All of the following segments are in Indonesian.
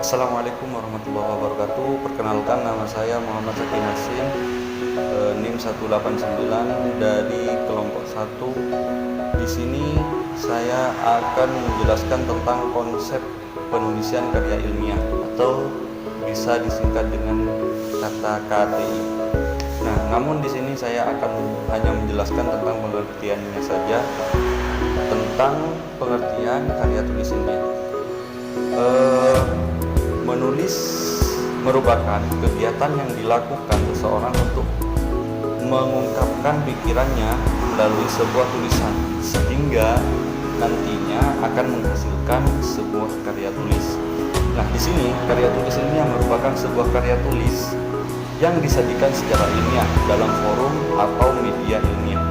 Assalamualaikum warahmatullahi wabarakatuh. Perkenalkan, nama saya Muhammad Sakin Hasim, NIM 189 dari kelompok 1. Di sini saya akan menjelaskan tentang konsep penulisan karya ilmiah atau bisa disingkat dengan kata KTI. Nah, namun di sini saya akan hanya menjelaskan tentang pengertiannya saja, tentang pengertian karya tulis ilmiah. Menulis merupakan kegiatan yang dilakukan seseorang untuk mengungkapkan pikirannya melalui sebuah tulisan sehingga nantinya akan menghasilkan sebuah karya tulis. Nah, di sini karya tulis ilmiah merupakan sebuah karya tulis yang disajikan secara ilmiah dalam forum atau media ilmiah.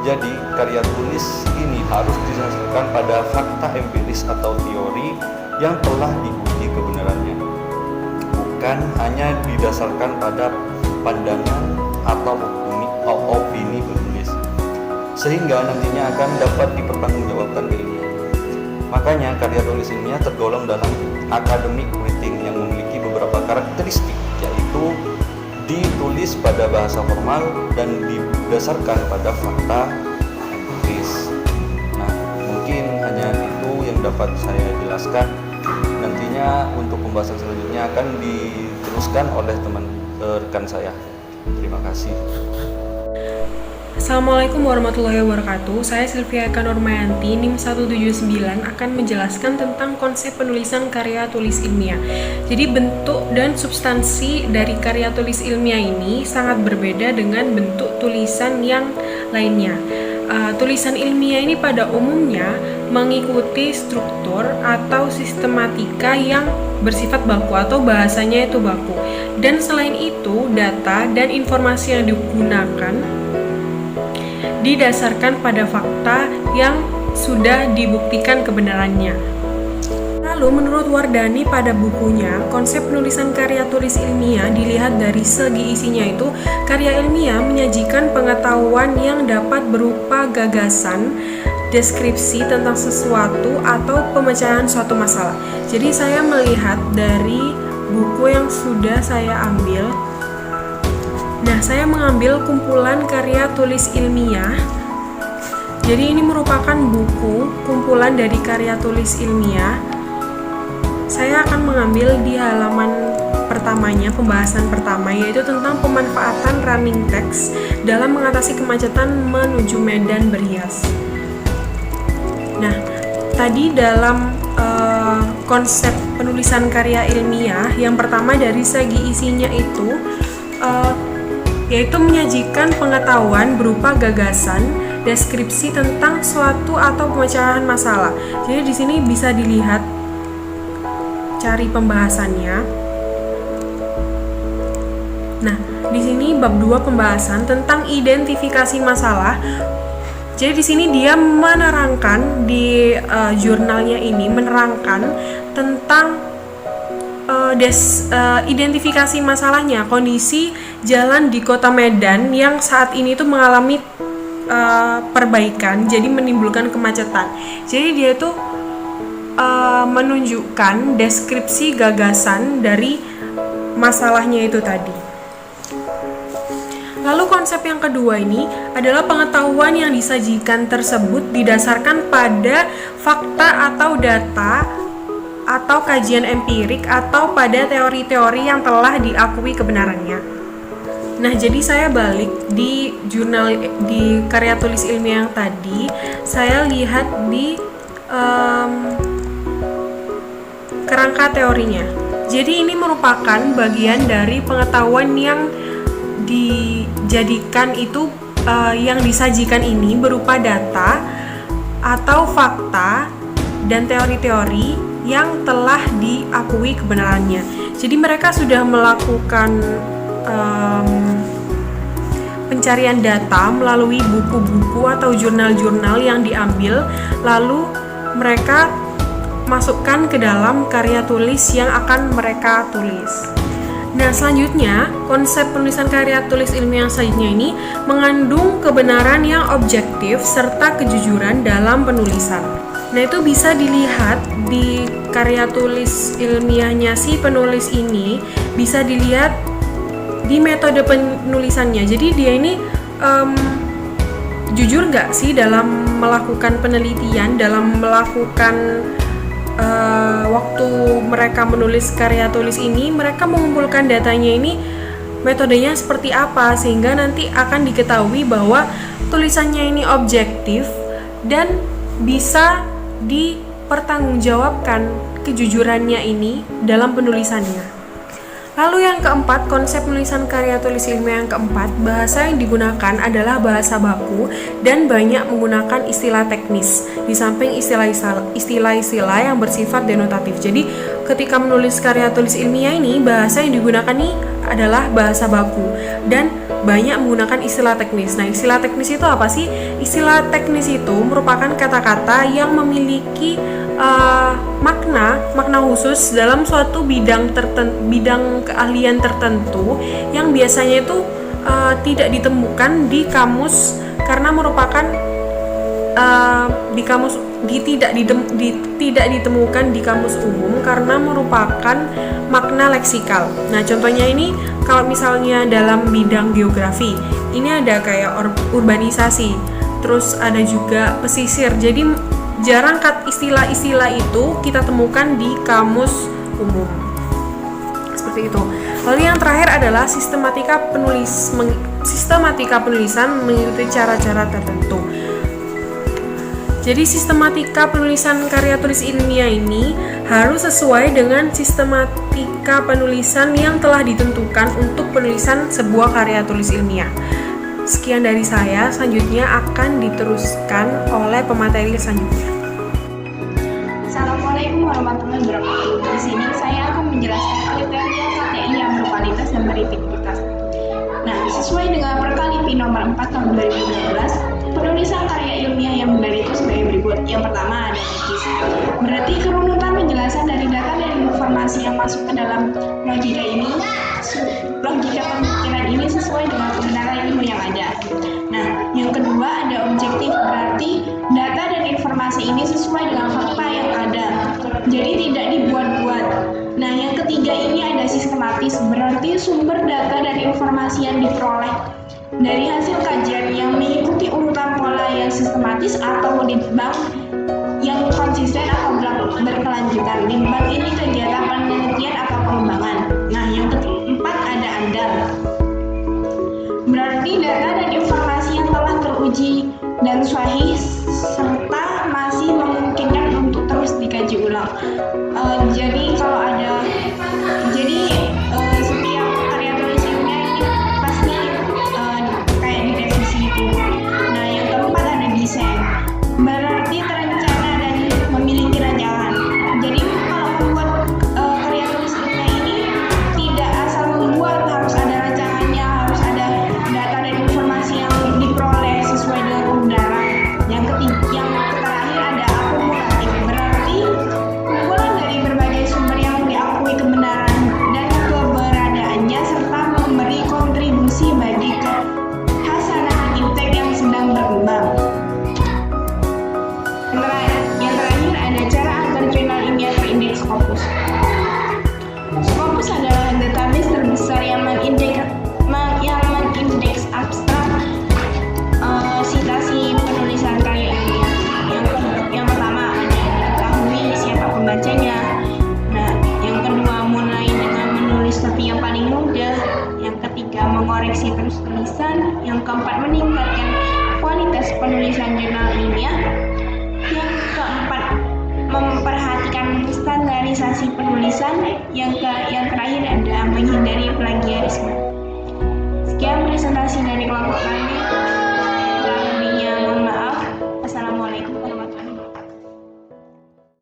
Jadi, karya tulis ini harus didasarkan pada fakta empiris atau teori yang telah diuji kebenarannya, bukan hanya didasarkan pada pandangan atau opini penulis, sehingga nantinya akan dapat dipertanggungjawabkan keilmuan. Makanya karya tulis ilmiah tergolong dalam academic writing yang memiliki beberapa karakteristik, yaitu ditulis pada bahasa formal dan didasarkan pada fakta empiris. Nah, mungkin hanya itu yang dapat saya jelaskan. Nantinya untuk pembahasan selanjutnya akan diteruskan oleh rekan saya. Terima kasih. Assalamualaikum warahmatullahi wabarakatuh. Saya Sylvia Eka Nurmayanti, NIM 179, akan menjelaskan tentang konsep penulisan karya tulis ilmiah. Jadi bentuk dan substansi dari karya tulis ilmiah ini sangat berbeda dengan bentuk tulisan yang lainnya. Tulisan ilmiah ini pada umumnya mengikuti struktur atau sistematika yang bersifat baku atau bahasanya itu baku. Dan selain itu, data dan informasi yang digunakan didasarkan pada fakta yang sudah dibuktikan kebenarannya. Lalu menurut Wardani pada bukunya, konsep penulisan karya tulis ilmiah dilihat dari segi isinya itu, karya ilmiah menyajikan pengetahuan yang dapat berupa gagasan, deskripsi tentang sesuatu atau pemecahan suatu masalah. Jadi saya melihat dari buku yang sudah saya ambil. Nah, saya mengambil kumpulan karya tulis ilmiah. Jadi ini merupakan buku kumpulan dari karya tulis ilmiah. Saya akan mengambil di halaman pertamanya, pembahasan pertama, yaitu tentang pemanfaatan running text dalam mengatasi kemacetan menuju medan berhias. Nah, tadi dalam konsep penulisan karya ilmiah, yang pertama dari segi isinya itu yaitu menyajikan pengetahuan berupa gagasan, deskripsi tentang suatu atau pemecahan masalah. Jadi di sini bisa dilihat, cari pembahasannya. Nah, di sini bab 2 pembahasan tentang identifikasi masalah. Jadi di sini dia menerangkan di jurnalnya ini menerangkan tentang identifikasi masalahnya, kondisi jalan di Kota Medan yang saat ini itu mengalami perbaikan, jadi menimbulkan kemacetan. Jadi dia itu menunjukkan deskripsi gagasan dari masalahnya itu tadi. Lalu konsep yang kedua ini adalah pengetahuan yang disajikan tersebut didasarkan pada fakta atau data atau kajian empirik atau pada teori-teori yang telah diakui kebenarannya. Nah, jadi saya balik di jurnal, di karya tulis ilmiah yang tadi, saya lihat di kerangka teorinya. Jadi ini merupakan bagian dari pengetahuan yang dijadikan itu yang disajikan ini berupa data atau fakta dan teori-teori yang telah diakui kebenarannya. Jadi mereka sudah melakukan pencarian data melalui buku-buku atau jurnal-jurnal yang diambil, lalu mereka masukkan ke dalam karya tulis yang akan mereka tulis. Nah, selanjutnya, konsep penulisan karya tulis ilmiah selanjutnya ini mengandung kebenaran yang objektif serta kejujuran dalam penulisan. Nah, itu bisa dilihat di karya tulis ilmiahnya si penulis ini, bisa dilihat di metode penulisannya. Jadi dia ini jujur nggak sih dalam melakukan penelitian, dalam melakukan waktu mereka menulis karya tulis ini, mereka mengumpulkan datanya ini metodenya seperti apa, sehingga nanti akan diketahui bahwa tulisannya ini objektif dan bisa dipertanggungjawabkan kejujurannya ini dalam penulisannya. Lalu yang keempat, konsep penulisan karya tulis ilmiah yang keempat, bahasa yang digunakan adalah bahasa baku dan banyak menggunakan istilah teknis di samping istilah-istilah yang bersifat denotatif. Jadi ketika menulis karya tulis ilmiah ini, bahasa yang digunakan ini adalah bahasa baku dan banyak menggunakan istilah teknis. Nah, istilah teknis itu apa sih? Istilah teknis itu merupakan kata-kata yang memiliki makna khusus dalam suatu bidang keahlian tertentu yang biasanya itu tidak ditemukan di kamus karena merupakan tidak ditemukan di kamus umum karena merupakan makna leksikal. Nah, contohnya ini kalau misalnya dalam bidang geografi, ini ada kayak urbanisasi, terus ada juga pesisir. Jadi jarang istilah-istilah itu kita temukan di kamus umum. Seperti itu. Lalu yang terakhir adalah sistematika penulisan mengikuti cara-cara tertentu. Jadi sistematika penulisan karya tulis ilmiah ini harus sesuai dengan sistematika penulisan yang telah ditentukan untuk penulisan sebuah karya tulis ilmiah. Sekian dari saya, selanjutnya akan diteruskan oleh pemateri selanjutnya. Assalamualaikum warahmatullahi wabarakatuh. Di sini saya akan menjelaskan kriteria KTI yang berkualitas dan berintegritas. Nah, sesuai dengan Perkalipi nomor 4 tahun 2012, penulisan karya ilmiah yang benar itu sebagai berikut. Yang pertama ada logis. Berarti kerunutan penjelasan dari data dan informasi yang masuk ke dalam logika pemikiran ini sesuai dengan kebenaran ilmu yang ada. Nah, yang kedua ada objektif, berarti data dan informasi ini sesuai dengan fakta yang ada, jadi tidak dibuat-buat. Nah, yang ketiga ini ada sistematis, berarti sumber data dan informasi yang diperoleh dari hasil kajian yang mengikuti urutan pola yang sistematis atau litbang yang konsisten atau berkelanjutan. Litbang ini kegiatan penelitian atau pengembangan. Nah, yang keempat ada andal, berarti data dan informasi yang telah teruji dan sahih serta masih memungkinkan untuk terus dikaji ulang. Setiap karya tulis ilmiah ini pasti kayak direvisi itu. Nah, yang keempat ada desain, berarti terencana dan memiliki rancangan. Jadi kalau membuat karya tulis ilmiah ini tidak asal membuat, harus ada rancangannya, harus ada data dan informasi yang diperoleh sesuai dengan kebenaran. Yang terakhir ada akumulatif, berarti kumpulan dari berbagai sumber yang diakui kebenaran dan keberadaannya serta memberi kontribusi bagi kehasanahan intek yang sedang berkembang. Yang terakhir ada cara agar jurnal ilmiah terindeks Scopus. Scopus adalah database terbesar yang mengindeks abstrak sitasi penulisan karya ilmiah. Yang pertama ada ketahui siapa pembacanya. Nah, yang kedua mulai dengan menulis tapi yang paling mudah. Yang ketiga mengoreksi terus tulisan. Yang keempat meningkatkan kualitas penulisan jurnal ilmiah. Yang keempat memperhatikan standarisasi penulisan. Yang terakhir ada menghindari